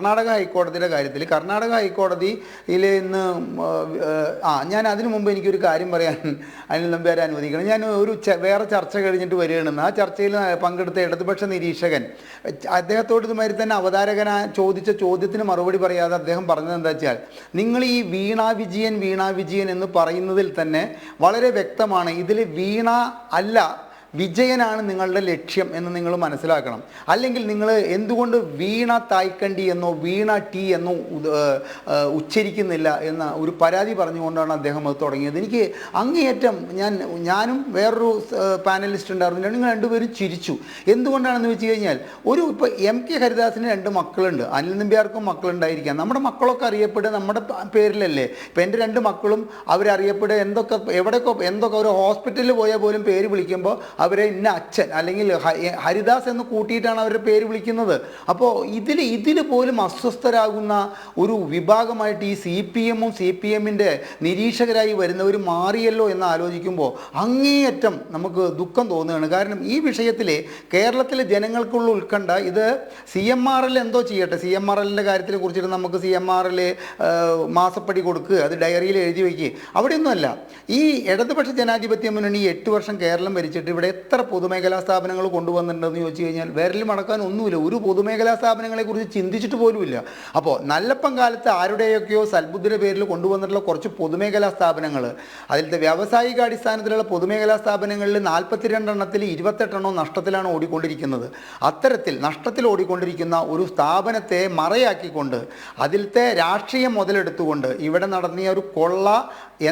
കർണാടക ഹൈക്കോടതിയുടെ കാര്യത്തിൽ കർണാടക ഹൈക്കോടതിയിൽ ഇന്ന് ഞാൻ അതിനു മുമ്പ് എനിക്കൊരു കാര്യം പറയാൻ അനിൽ നമ്പ്യാരെ അനുവദിക്കണം. ഞാൻ ഒരു വേറെ ചർച്ച കഴിഞ്ഞിട്ട് വരികയാണെന്ന് ആ ചർച്ചയിൽ പങ്കെടുത്ത ഇടതുപക്ഷ നിരീക്ഷകൻ അദ്ദേഹത്തോട് ഇതുമാതിരി തന്നെ അവതാരകന ചോദിച്ച ചോദ്യത്തിന് മറുപടി പറയാതെ അദ്ദേഹം പറഞ്ഞത് എന്താ വെച്ചാൽ, നിങ്ങൾ ഈ വീണ വിജയൻ എന്ന് പറയുന്നതിൽ തന്നെ വളരെ വ്യക്തമാണ് ഇതിൽ വീണ അല്ല വിജയനാണ് നിങ്ങളുടെ ലക്ഷ്യം എന്ന് നിങ്ങൾ മനസ്സിലാക്കണം. അല്ലെങ്കിൽ നിങ്ങൾ എന്തുകൊണ്ട് വീണ തായ്ക്കണ്ടി എന്നോ വീണ ടി എന്നോ ഉച്ചരിക്കുന്നില്ല എന്ന ഒരു പരാതി പറഞ്ഞുകൊണ്ടാണ് അദ്ദേഹം അത് തുടങ്ങിയത്. എനിക്ക് അങ്ങേയറ്റം ഞാനും വേറൊരു പാനലിസ്റ്റ് ഉണ്ടായിരുന്നു, നിങ്ങൾ രണ്ടുപേരും ചിരിച്ചു. എന്തുകൊണ്ടാണെന്ന് വെച്ച് കഴിഞ്ഞാൽ ഇപ്പോൾ MK ഹരിദാസിന് 2 മക്കളുണ്ട്, അനിൽ നമ്പ്യാർക്കും മക്കളുണ്ടായിരിക്കാം. നമ്മുടെ മക്കളൊക്കെ അറിയപ്പെടുക നമ്മുടെ പേരിലല്ലേ. ഇപ്പം എൻ്റെ 2 മക്കളും അവരറിയപ്പെടുക എന്തൊക്കെ ഒരു ഹോസ്പിറ്റലിൽ പോയാൽ പോലും പേര് വിളിക്കുമ്പോൾ അവരെ ഇന്ന അച്ഛൻ അല്ലെങ്കിൽ ഹരിദാസ് എന്ന് കൂട്ടിയിട്ടാണ് അവരുടെ പേര് വിളിക്കുന്നത്. അപ്പോൾ ഇതിൽ പോലും അസ്വസ്ഥരാകുന്ന ഒരു വിഭാഗമായിട്ട് ഈ CPM-ഉം CPM-ൻ്റെ നിരീക്ഷകരായി വരുന്നവർ മാറിയല്ലോ എന്ന് ആലോചിക്കുമ്പോൾ അങ്ങേയറ്റം നമുക്ക് ദുഃഖം തോന്നുകയാണ്. കാരണം ഈ വിഷയത്തിൽ കേരളത്തിലെ ജനങ്ങൾക്കുള്ള ഉത്കണ്ഠ ഇത് CMRL എന്തോ ചെയ്യട്ടെ, CMRLൻ്റെ കാര്യത്തിനെ കുറിച്ചിട്ട് നമുക്ക് CMRL മാസപ്പടി കൊടുക്കുക, അത് ഡയറിയിൽ എഴുതി വയ്ക്കുക, അവിടെയൊന്നുമല്ല. ഈ ഇടതുപക്ഷ ജനാധിപത്യ മുന്നണി 8 വർഷം കേരളം ഭരിച്ചിട്ട് ഇവിടെ എത്ര പൊതുമേഖലാ സ്ഥാപനങ്ങൾ കൊണ്ടുവന്നിട്ടുണ്ടെന്ന് ചോദിച്ചു കഴിഞ്ഞാൽ വിരൽ മടക്കാൻ ഒന്നുമില്ല. ഒരു പൊതുമേഖലാ സ്ഥാപനങ്ങളെക്കുറിച്ച് ചിന്തിച്ചിട്ട് പോലുമില്ല. അപ്പോൾ നല്ലപ്പം കാലത്ത് ആരുടെയൊക്കെയോ സൽബുദ്ധിയുടെ പേരിൽ കൊണ്ടുവന്നിട്ടുള്ള കുറച്ച് പൊതുമേഖലാ സ്ഥാപനങ്ങൾ, അതിലത്തെ വ്യാവസായിക അടിസ്ഥാനത്തിലുള്ള പൊതുമേഖലാ സ്ഥാപനങ്ങളിൽ 42 എണ്ണത്തിൽ 28 എണ്ണം നഷ്ടത്തിലാണ് ഓടിക്കൊണ്ടിരിക്കുന്നത്. അത്തരത്തിൽ നഷ്ടത്തിൽ ഓടിക്കൊണ്ടിരിക്കുന്ന ഒരു സ്ഥാപനത്തെ മറയാക്കിക്കൊണ്ട് അതിലത്തെ രാഷ്ട്രീയം മുതലെടുത്തുകൊണ്ട് ഇവിടെ നടന്നിയ ഒരു കൊള്ള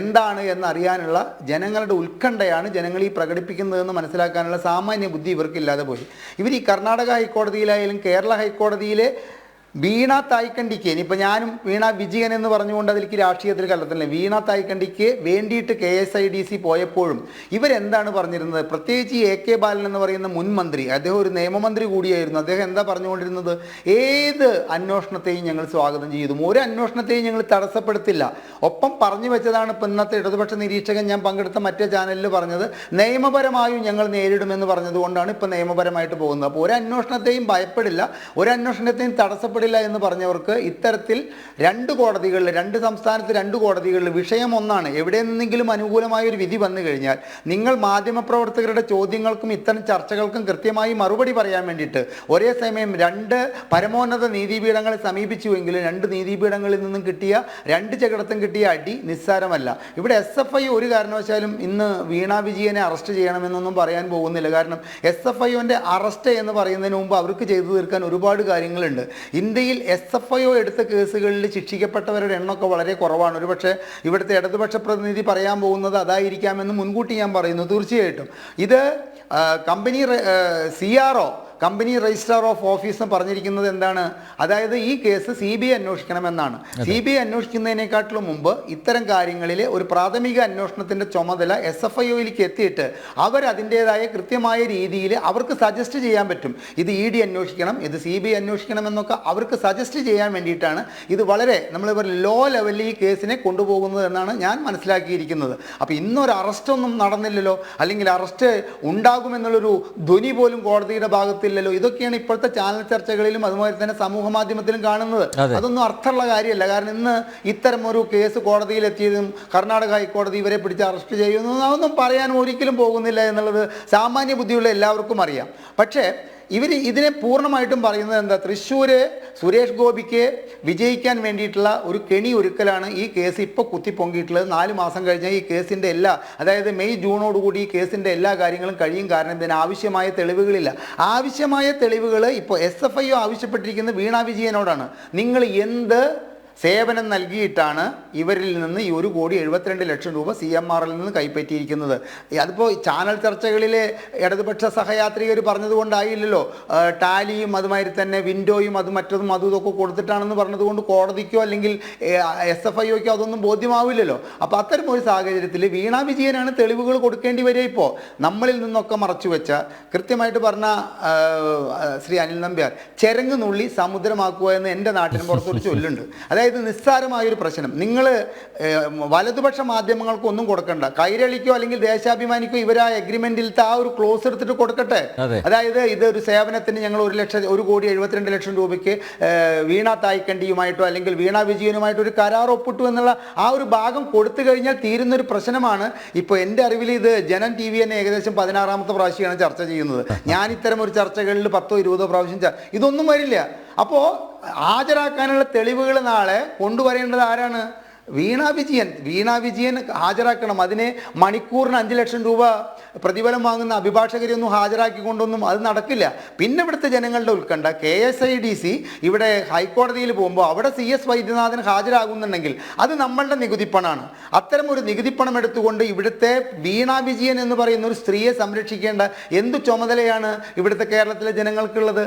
എന്താണ് എന്നറിയാനുള്ള ജനങ്ങളുടെ ഉത്കണ്ഠയാണ് ജനങ്ങൾ ഈ പ്രകടിപ്പിക്കുന്നതെന്ന് മനസ്സിലാക്കാനുള്ള സാമാന്യ ബുദ്ധി ഇവർക്കില്ലാതെ പോയി. ഇവർ ഈ കർണാടക ഹൈക്കോടതിയിലായാലും കേരള ഹൈക്കോടതിയിലെ വീണ തായ്ക്കണ്ടിക്ക്, ഇനിയിപ്പോൾ ഞാനും വീണ വിജയൻ എന്ന് പറഞ്ഞുകൊണ്ട് അതിലേക്ക് രാഷ്ട്രീയത്തിൽ കലർത്തുന്നില്ല, വീണ തായ്ക്കണ്ടിക്ക് വേണ്ടിയിട്ട് KSIDC പോയപ്പോഴും ഇവരെന്താണ് പറഞ്ഞിരുന്നത്? പ്രത്യേകിച്ച് ഈ AK ബാലൻ എന്ന് പറയുന്ന മുൻ മന്ത്രി, അദ്ദേഹം ഒരു നിയമമന്ത്രി കൂടിയായിരുന്നു. അദ്ദേഹം എന്താ പറഞ്ഞുകൊണ്ടിരുന്നത്? ഏത് അന്വേഷണത്തെയും ഞങ്ങൾ സ്വാഗതം ചെയ്തു, ഒരു അന്വേഷണത്തെയും ഞങ്ങൾ തടസ്സപ്പെടുത്തില്ല. ഒപ്പം പറഞ്ഞു വെച്ചതാണ് ഇപ്പം ഇന്നത്തെ ഇടതുപക്ഷ നിരീക്ഷകൻ ഞാൻ പങ്കെടുത്ത മറ്റേ ചാനലിൽ പറഞ്ഞത്, നിയമപരമായും ഞങ്ങൾ നേരിടുമെന്ന് പറഞ്ഞതുകൊണ്ടാണ് ഇപ്പം നിയമപരമായിട്ട് പോകുന്നത്. അപ്പോൾ ഒരു അന്വേഷണത്തെയും ഭയപ്പെടില്ല, ഒരു അന്വേഷണത്തെയും തടസ്സപ്പെടില്ല എന്ന് പറഞ്ഞവർക്ക് ഇത്തരത്തിൽ 2 കോടതികളിൽ, 2 സംസ്ഥാനത്ത് 2 കോടതികളിൽ വിഷയം ഒന്നാണ്. എവിടെ നിന്നെങ്കിലും അനുകൂലമായ ഒരു വിധി വന്നു കഴിഞ്ഞാൽ നിങ്ങൾ മാധ്യമപ്രവർത്തകരുടെ ചോദ്യങ്ങൾക്കും ഇത്തരം ചർച്ചകൾക്കും കൃത്യമായി മറുപടി പറയാൻ വേണ്ടിയിട്ട് ഒരേ സമയം 2 പരമോന്നത നീതിപീഠങ്ങളെ സമീപിച്ചുവെങ്കിലും 2 നീതിപീഠങ്ങളിൽ നിന്നും കിട്ടിയ 2 ചെകിടത്തും കിട്ടിയ അടി നിസ്സാരമല്ല. ഇവിടെ SFI ഒരു കാരണവശാലും ഇന്ന് വീണ വിജയനെ അറസ്റ്റ് ചെയ്യണമെന്നൊന്നും പറയാൻ പോകുന്നില്ല. കാരണം SFIൻ്റെ അറസ്റ്റ് എന്ന് പറയുന്നതിന് മുമ്പ് അവർക്ക് ചെയ്തു തീർക്കാൻ ഒരുപാട് കാര്യങ്ങളുണ്ട്. ഇന്ത്യയിൽ SFIO എടുത്ത കേസുകളിൽ ശിക്ഷിക്കപ്പെട്ടവരുടെ എണ്ണമൊക്കെ വളരെ കുറവാണ്. ഒരുപക്ഷെ ഇവിടുത്തെ ഇടതുപക്ഷ പ്രതിനിധി പറയാൻ പോകുന്നത് അതായിരിക്കാമെന്ന് മുൻകൂട്ടി ഞാൻ പറയുന്നു. തീർച്ചയായിട്ടും ഇത് CRO company registrar of office എന്ന് പറഞ്ഞിരിക്കുന്നത് എന്താണ്? അതായത് ഈ കേസ് CBI അന്വേഷിക്കണമെന്നാണ്. CBI അന്വേഷിക്കുന്നതിനേക്കാട്ടിലും മുമ്പ് ഇത്തരം കാര്യങ്ങളിൽ ഒരു പ്രാഥമിക അന്വേഷണത്തിൻ്റെ ചുമതല SFIOയിലേക്ക് എത്തിയിട്ട് അവരതിൻ്റേതായ കൃത്യമായ രീതിയിൽ അവർക്ക് സജസ്റ്റ് ചെയ്യാൻ പറ്റും. ഇത് ED അന്വേഷിക്കണം, ഇത് CBI അന്വേഷിക്കണം എന്നൊക്കെ അവർക്ക് സജസ്റ്റ് ചെയ്യാൻ വേണ്ടിയിട്ടാണ് ഇത് വളരെ നമ്മൾ ലോ ലെവലിൽ ഈ കേസിനെ കൊണ്ടുപോകുന്നത് എന്നാണ് ഞാൻ മനസ്സിലാക്കിയിരിക്കുന്നത്. അപ്പോൾ ഇന്നൊരു അറസ്റ്റൊന്നും നടന്നില്ലല്ലോ, അല്ലെങ്കിൽ അറസ്റ്റ് ഉണ്ടാകുമെന്നുള്ളൊരു ധ്വനി പോലും കോടതിയുടെ ഭാഗത്ത് ല്ലോ. ഇതൊക്കെയാണ് ഇപ്പോഴത്തെ ചാനൽ ചർച്ചകളിലും അതുപോലെ തന്നെ സമൂഹ മാധ്യമത്തിലും കാണുന്നത്. അതൊന്നും അർത്ഥമുള്ള കാര്യമല്ല. കാരണം ഇന്ന് ഇത്തരം ഒരു കേസ് കോടതിയിൽ എത്തിയതും കർണാടക ഹൈക്കോടതി ഇവരെ പിടിച്ച് അറസ്റ്റ് ചെയ്യുന്നു അതൊന്നും പറയാൻ ഒരിക്കലും പോകുന്നില്ല എന്നുള്ളത് സാമാന്യ ബുദ്ധിയുള്ള എല്ലാവർക്കും അറിയാം. പക്ഷേ ഇതിനെ പൂർണ്ണമായിട്ടും പറയുന്നത് എന്താ? തൃശ്ശൂർ സുരേഷ് ഗോപിക്ക് വിജയിക്കാൻ വേണ്ടിയിട്ടുള്ള ഒരു കെണി ഒരുക്കലാണ് ഈ കേസ് ഇപ്പോൾ കുത്തിപ്പൊങ്ങിയിട്ടുള്ളത്. 4 മാസം കഴിഞ്ഞാൽ ഈ കേസിൻ്റെ അതായത് മെയ് ജൂണോടുകൂടി ഈ കേസിൻ്റെ എല്ലാ കാര്യങ്ങളും കഴിയും. കാരണം ഇതിന് ആവശ്യമായ തെളിവുകളില്ല. ആവശ്യമായ തെളിവുകൾ ഇപ്പോൾ SFIO ആവശ്യപ്പെട്ടിരിക്കുന്നത് വീണ വിജയനോടാണ്. നിങ്ങൾ എന്ത് സേവനം നൽകിയിട്ടാണ് ഇവരിൽ നിന്ന് ഈ 1,72,00,000 രൂപ CMRL നിന്ന് കൈപ്പറ്റിയിരിക്കുന്നത്? അതിപ്പോൾ ചാനൽ ചർച്ചകളിലെ ഇടതുപക്ഷ സഹയാത്രികർ പറഞ്ഞതുകൊണ്ടായില്ലല്ലോ. ടാലിയും അതുമാതിരി തന്നെ വിൻഡോയും മറ്റതും ഇതൊക്കെ കൊടുത്തിട്ടാണെന്ന് പറഞ്ഞതുകൊണ്ട് കോടതിക്കോ അല്ലെങ്കിൽ SFIOക്കോ അതൊന്നും ബോധ്യമാവില്ലല്ലോ. അപ്പോൾ അത്തരം ഒരു സാഹചര്യത്തിൽ വീണ വിജയനാണ് തെളിവുകൾ കൊടുക്കേണ്ടി വരിക. ഇപ്പോൾ നമ്മളിൽ നിന്നൊക്കെ മറച്ചു വെച്ച കൃത്യമായിട്ട് പറഞ്ഞ ശ്രീ അനിൽ നമ്പ്യാർ ചെരങ്ങ് നുള്ളി സമുദ്രമാക്കുക എന്ന് എൻ്റെ നാട്ടിന് പുറത്തൊരു ചൊല്ലുണ്ട്. അതായത് അതായത് നിസ്സാരമായൊരു പ്രശ്നം. നിങ്ങൾ വലതുപക്ഷ മാധ്യമങ്ങൾക്കൊന്നും കൊടുക്കണ്ട, കൈരളിക്കോ അല്ലെങ്കിൽ ദേശാഭിമാനിക്കോ ഇവർ ആ എഗ്രിമെന്റിലത്തെ ആ ഒരു ക്ലോസ് എടുത്തിട്ട് കൊടുക്കട്ടെ. അതായത് ഇത് ഒരു സേവനത്തിന് ഞങ്ങൾ 1,72,00,000 രൂപയ്ക്ക് വീണ തായ്ക്കണ്ടിയുമായിട്ടോ അല്ലെങ്കിൽ വീണ വിജയനുമായിട്ടോ ഒരു കരാർ ഒപ്പിട്ടു എന്നുള്ള ആ ഒരു ഭാഗം കൊടുത്തു കഴിഞ്ഞാൽ തീരുന്നൊരു പ്രശ്നമാണ്. ഇപ്പോൾ എൻ്റെ അറിവിൽ ഇത് ജനം TV തന്നെ ഏകദേശം 16ാമത്തെ പ്രാവശ്യമാണ് ചർച്ച ചെയ്യുന്നത്. ഞാൻ ഇത്തരം ഒരു ചർച്ചകളിൽ 10-20 പ്രാവശ്യം ഇതൊന്നും വരില്ല. അപ്പോൾ ഹാജരാക്കാനുള്ള തെളിവുകൾ നാളെ കൊണ്ടുവരേണ്ടത് ആരാണ്? വീണ വിജയൻ ഹാജരാക്കണം. അതിന് മണിക്കൂറിന് 5 ലക്ഷം രൂപ പ്രതിഫലം വാങ്ങുന്ന അഭിഭാഷകരെയൊന്നും ഹാജരാക്കിക്കൊണ്ടൊന്നും അത് നടക്കില്ല. പിന്നെ ഇവിടുത്തെ ജനങ്ങളുടെ ഉത്കണ്ഠ KSIDC ഇവിടെ ഹൈക്കോടതിയിൽ പോകുമ്പോൾ അവിടെ CS വൈദ്യനാഥൻ ഹാജരാകുന്നുണ്ടെങ്കിൽ അത് നമ്മളുടെ നികുതിപ്പണമാണ്. അത്തരം ഒരു നികുതിപ്പണം എടുത്തുകൊണ്ട് ഇവിടുത്തെ വീണ വിജയൻ എന്ന് പറയുന്ന ഒരു സ്ത്രീയെ സംരക്ഷിക്കേണ്ട എന്ത് ചുമതലയാണ് ഇവിടുത്തെ കേരളത്തിലെ ജനങ്ങൾക്കുള്ളത്?